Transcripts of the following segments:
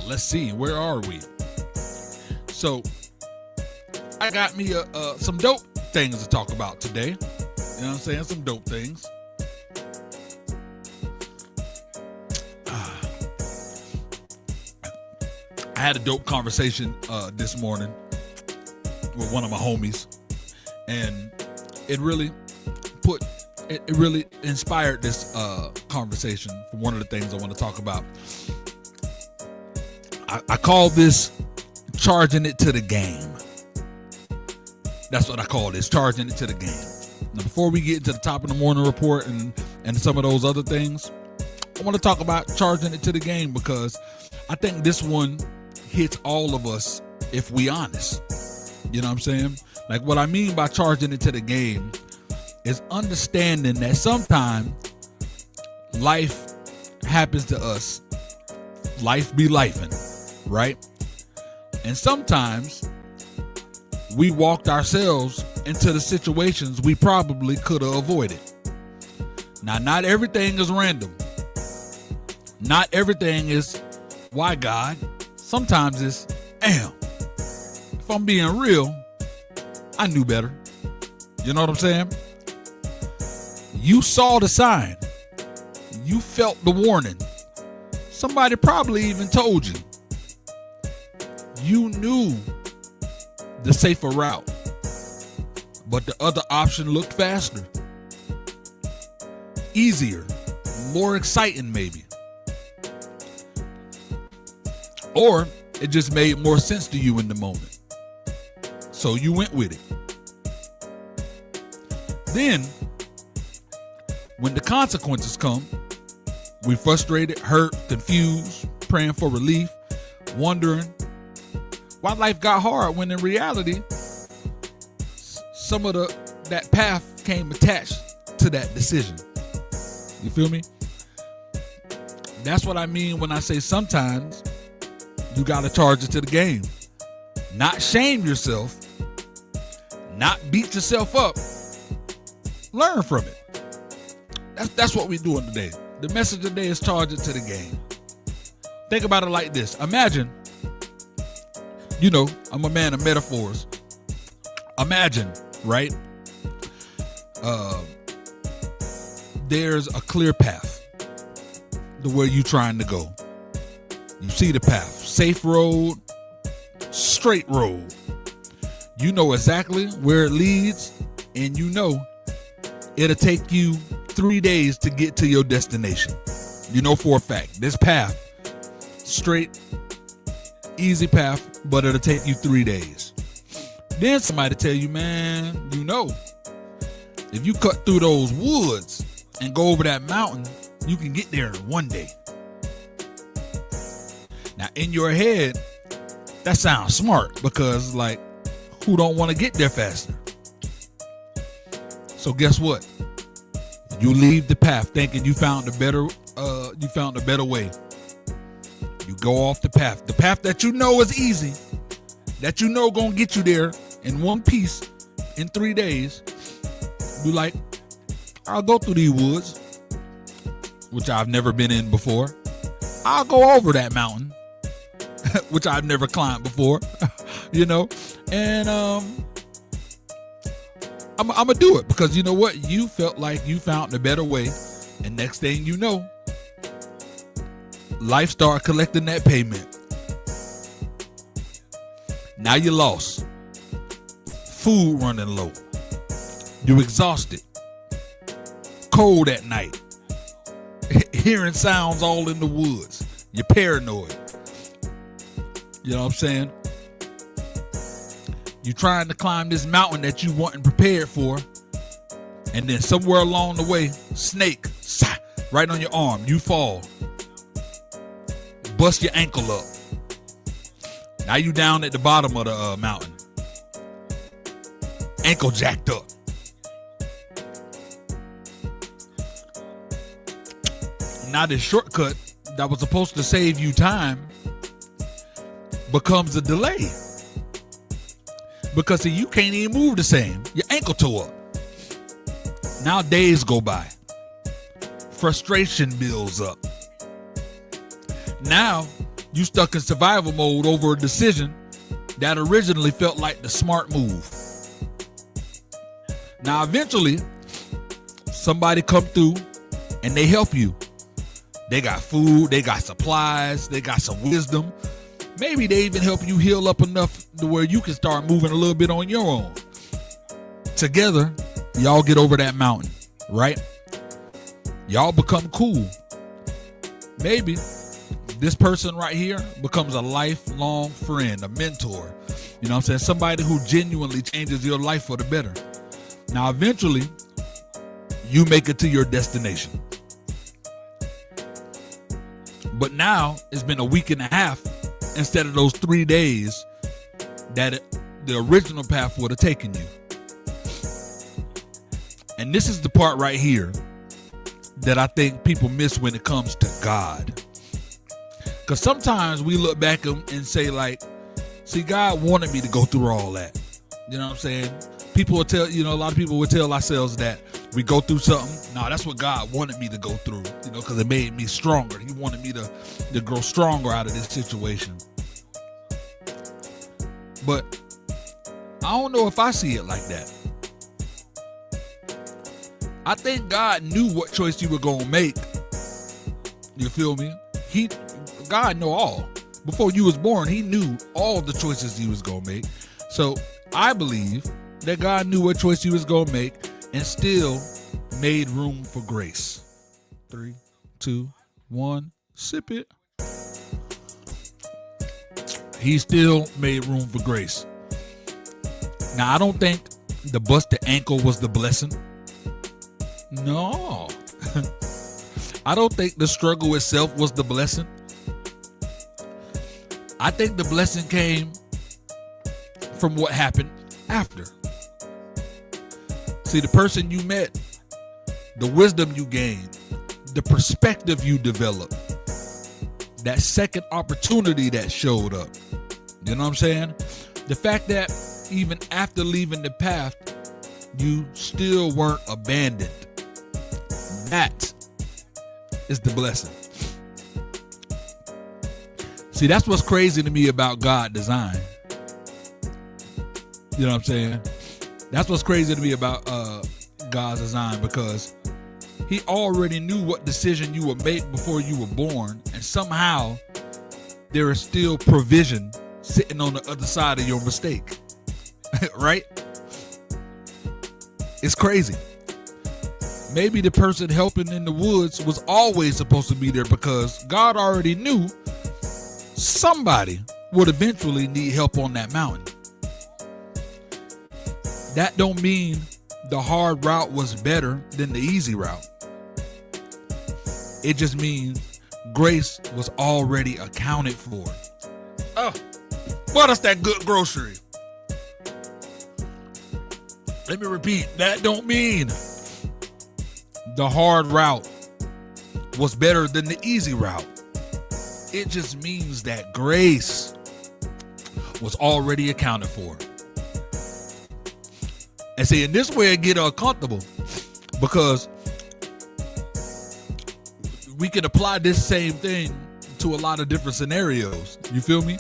Let's see, where are we? So I got me some dope things to talk about today. You know what I'm saying? Some dope things. I had a dope conversation this morning with one of my homies, and it really inspired this conversation for one of the things I want to talk about. I call this charging it to the game. That's what I call this, charging it to the game. Now, before we get into the top of the morning report and some of those other things, I want to talk about charging it to the game because I think this one hits all of us if we honest. You know what I'm saying? Like, what I mean by charging it to the game is understanding that sometimes life happens to us. Life be lifing, right? And sometimes we walked ourselves into the situations we probably could have avoided. Now, not everything is random. Not everything is, why God? Sometimes it's, damn, if I'm being real, I knew better. You know what I'm saying? You saw the sign. You felt the warning. Somebody probably even told you. You knew the safer route, but the other option looked faster, easier, more exciting maybe. Or it just made more sense to you in the moment. So you went with it. Then, when the consequences come, we frustrated, hurt, confused, praying for relief, wondering why life got hard when in reality, some of that path came attached to that decision. You feel me? That's what I mean when I say sometimes you gotta charge it to the game. Not shame yourself, not beat yourself up. Learn from it. That's what we're doing today. The message today is charge it to the game. Think about it like this. Imagine, I'm a man of metaphors. Imagine, right? There's a clear path to where you're trying to go. You see the path. Safe road, straight road. You know exactly where it leads, and you know it'll take you 3 days to get to your destination. You know for a fact. This path, straight, easy path, but it'll take you 3 days. Then somebody tell you, man, if you cut through those woods and go over that mountain, you can get there in 1 day. Now, in your head, that sounds smart because, like, who don't want to get there faster? So guess what? You leave the path thinking you found a better way. You go off the path that you know is easy, that you know gonna get you there in one piece in 3 days. You like, I'll go through these woods, which I've never been in before. I'll go over that mountain, which I've never climbed before, and I'm gonna do it because you know what? You felt like you found a better way, and next thing you know, life start collecting that payment. Now you're lost. Food running low. You're exhausted. Cold at night. Hearing sounds all in the woods. You're paranoid. You know what I'm saying? You're trying to climb this mountain that you weren't prepared for, and then somewhere along the way, snake, right on your arm, you fall. Bust your ankle up. Now you down at the bottom of the mountain. Ankle jacked up. Now this shortcut that was supposed to save you time becomes a delay. Because see, you can't even move the same. Your ankle tore up. Now days go by. Frustration builds up. Now You stuck in survival mode over a decision that originally felt like the smart move. Now, eventually, somebody come through and they help you. They got food, they got supplies, they got some wisdom. Maybe they even help you heal up enough to where you can start moving a little bit on your own. Together, y'all get over that mountain, right? Y'all become cool. Maybe this person right here becomes a lifelong friend, a mentor. You know what I'm saying? Somebody who genuinely changes your life for the better. Now, eventually, you make it to your destination. But now, it's been a week and a half instead of those 3 days that the original path would have taken you. And this is the part right here that I think people miss when it comes to God. Because sometimes we look back and say like, see, God wanted me to go through all that. You know what I'm saying? People will tell, a lot of people will tell ourselves that we go through something. No, that's what God wanted me to go through, because it made me stronger. He wanted me to grow stronger out of this situation. But I don't know if I see it like that. I think God knew what choice you were going to make. You feel me? God know all. Before you was born, he knew all the choices you was going to make. So I believe that God knew what choice you was going to make and still made room for grace. 3, 2, 1, sip it. He still made room for grace. Now, I don't think the busted ankle was the blessing. No. I don't think the struggle itself was the blessing. I think the blessing came from what happened after. See, the person you met, the wisdom you gained, the perspective you developed, that second opportunity that showed up. You know what I'm saying? The fact that even after leaving the path, you still weren't abandoned. That is the blessing. See, that's what's crazy to me about God's design. You know what I'm saying? That's what's crazy to me about God's design, because he already knew what decision you would make before you were born, and somehow there is still provision sitting on the other side of your mistake. Right? It's crazy. Maybe the person helping in the woods was always supposed to be there, because God already knew somebody would eventually need help on that mountain. That don't mean the hard route was better than the easy route. It just means grace was already accounted for. Oh, what is that good grocery? Let me repeat, that don't mean the hard route was better than the easy route. It just means that grace was already accounted for. And see, in this way it get uncomfortable, because we can apply this same thing to a lot of different scenarios. You feel me?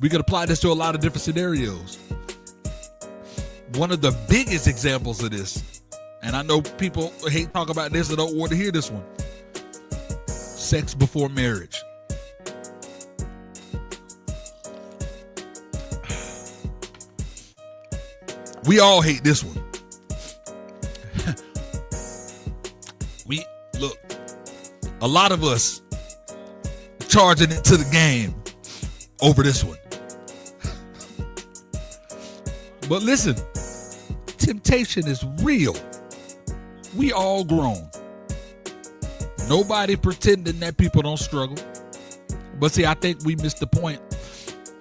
We can apply this to a lot of different scenarios. One of the biggest examples of this, and I know people hate talk about this and don't want to hear this one: sex before marriage. We all hate this one. Look, a lot of us charging it to the game over this one. But listen, temptation is real. We all grown. Nobody pretending that people don't struggle. But see, I think we missed the point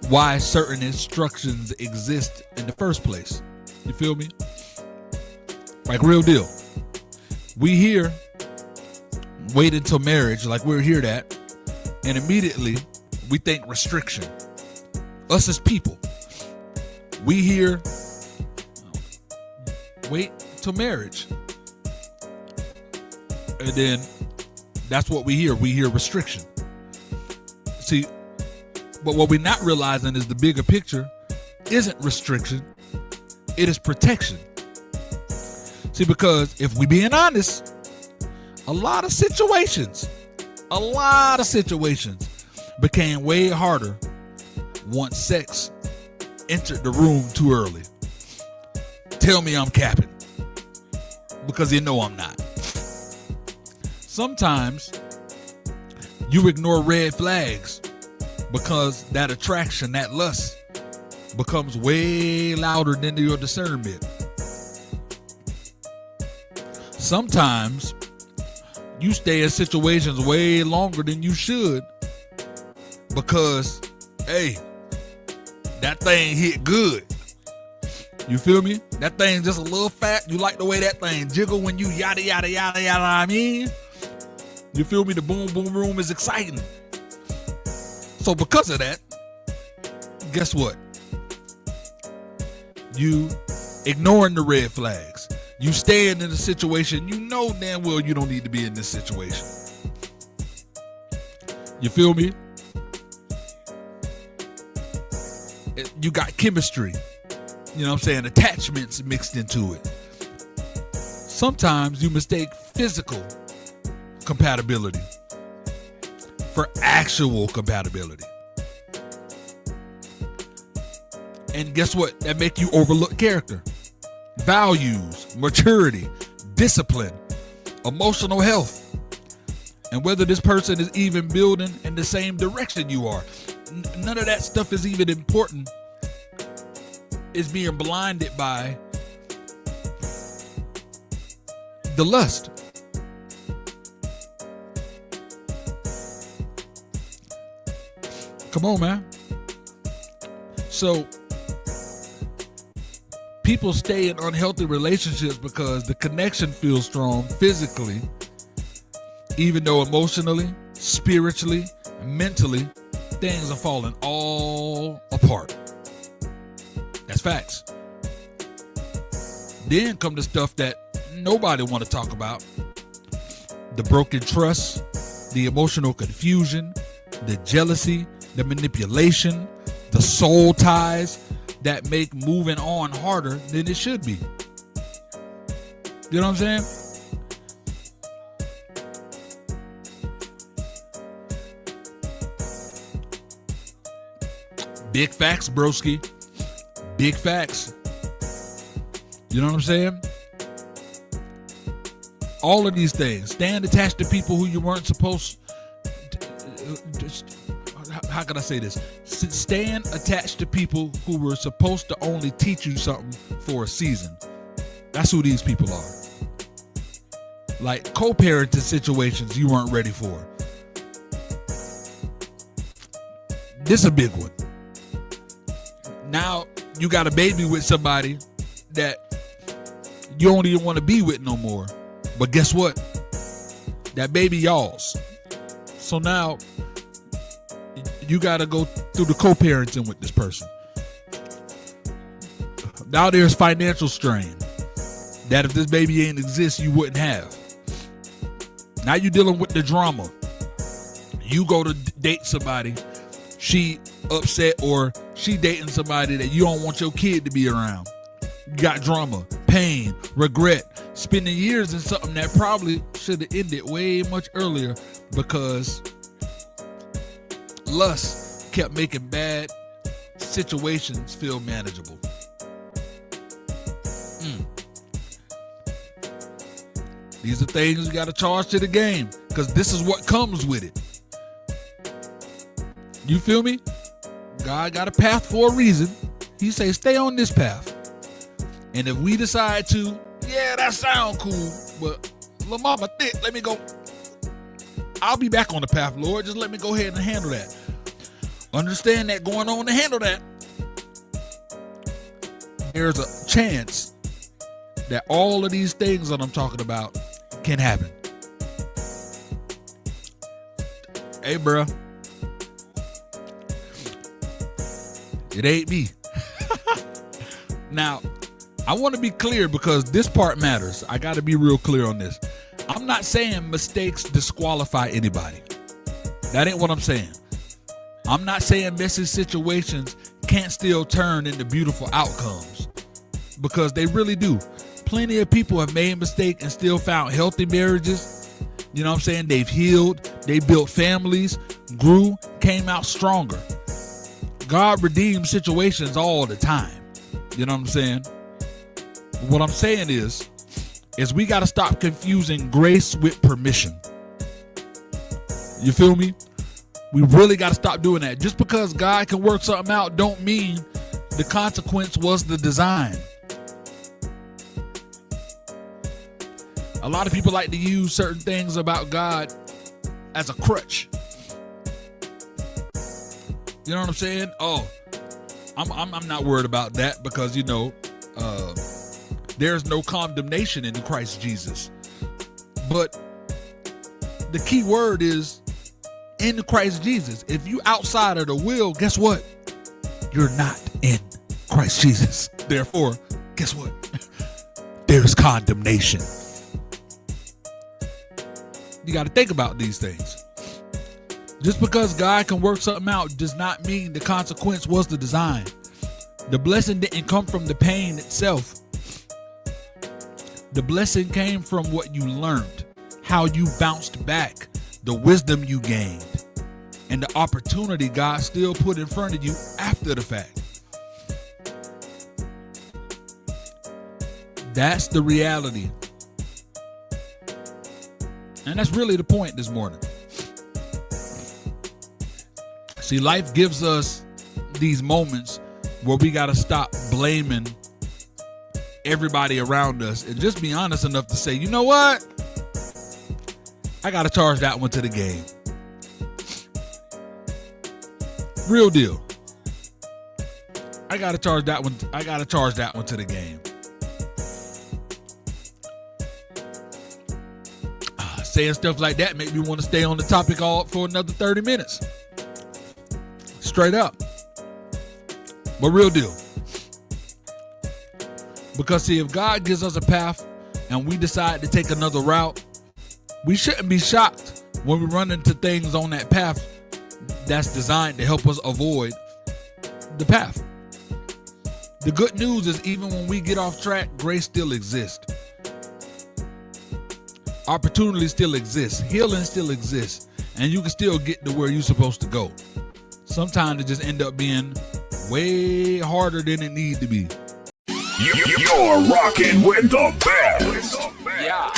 why certain instructions exist in the first place. You feel me? Like, real deal. We hear wait until marriage, like we're here that, and immediately we think restriction. Us as people, we hear wait till marriage, and then that's what we hear. We hear restriction. See, but what we're not realizing is the bigger picture isn't restriction, it is protection. See, because if we being honest, a lot of situations became way harder once sex entered the room too early. Tell me I'm capping, because you know I'm not. Sometimes you ignore red flags because that attraction, that lust, becomes way louder than your discernment. Sometimes you stay in situations way longer than you should because, hey, that thing hit good. You feel me? That thing just a little fat. You like the way that thing jiggle when you yada, yada, yada, yada, I mean? You feel me? The boom, boom room is exciting. So because of that, guess what? You ignoring the red flags. You staying in a situation you know damn well you don't need to be in this situation. You feel me? You got chemistry. You know what I'm saying? Attachments mixed into it. Sometimes you mistake physical compatibility for actual compatibility. And guess what? That make you overlook character, values, maturity, discipline, emotional health, and whether this person is even building in the same direction you are. None of that stuff is even important. It's being blinded by the lust. Come on, man. So people stay in unhealthy relationships because the connection feels strong physically, even though emotionally, spiritually, mentally, things are falling all apart. That's facts. Then come the stuff that nobody want to talk about. The broken trust, the emotional confusion, the jealousy, the manipulation, the soul ties that make moving on harder than it should be. You know what I'm saying? Big facts, broski. Big facts. You know what I'm saying? All of these things. Staying attached to people who you weren't supposed to, how can I say this? Staying attached to people who were supposed to only teach you something for a season. That's who these people are. Like co-parenting situations you weren't ready for. This is a big one. Now you got a baby with somebody that you don't even want to be with no more. But guess what? That baby y'all's. So now you got to go through the co-parenting with this person. Now there's financial strain that if this baby ain't exist, you wouldn't have. Now you're dealing with the drama. You go to date somebody, she upset, or she dating somebody that you don't want your kid to be around. You got drama, pain, regret, spending years in something that probably should have ended way much earlier because lust kept making bad situations feel manageable. These are things you got to charge to the game because this is what comes with it. You feel me? God got a path for a reason. He say, stay on this path. And if we decide to, yeah, that sound cool, but little mama thick, let me go. I'll be back on the path, Lord. Just let me go ahead and handle that. Understand that going on to handle that, there's a chance that all of these things that I'm talking about can happen. Hey, bro. It ain't me. Now, I want to be clear because this part matters. I got to be real clear on this. I'm not saying mistakes disqualify anybody. That ain't what I'm saying. I'm not saying messy situations can't still turn into beautiful outcomes, because they really do. Plenty of people have made mistakes and still found healthy marriages. You know what I'm saying? They've healed, they built families, grew, came out stronger. God redeems situations all the time. You know what I'm saying? What I'm saying is we got to stop confusing grace with permission. You feel me? We really got to stop doing that. Just because God can work something out don't mean the consequence was the design. A lot of people like to use certain things about God as a crutch. You know what I'm saying? Oh, I'm not worried about that because, you know, there's no condemnation in Christ Jesus. But the key word is in Christ Jesus. If you outside of the will, guess what? You're not in Christ Jesus. Therefore, guess what? There's condemnation. You got to think about these things. Just because God can work something out does not mean the consequence was the design. The blessing didn't come from the pain itself. The blessing came from what you learned, how you bounced back, the wisdom you gained, and the opportunity God still put in front of you after the fact. That's the reality. And that's really the point this morning. See, life gives us these moments where we got to stop blaming everybody around us and just be honest enough to say, you know what? I got to charge that one to the game. Real deal. I got to charge that one. I got to charge that one to the game. Saying stuff like that make me want to stay on the topic all for another 30 minutes. Straight up. But real deal. Because see, if God gives us a path and we decide to take another route, we shouldn't be shocked when we run into things on that path that's designed to help us avoid the path. The good news is even when we get off track, grace still exists. Opportunity still exists. Healing still exists. And you can still get to where you're supposed to go. Sometimes it just end up being way harder than it need to be. You're rocking with the best. Yeah.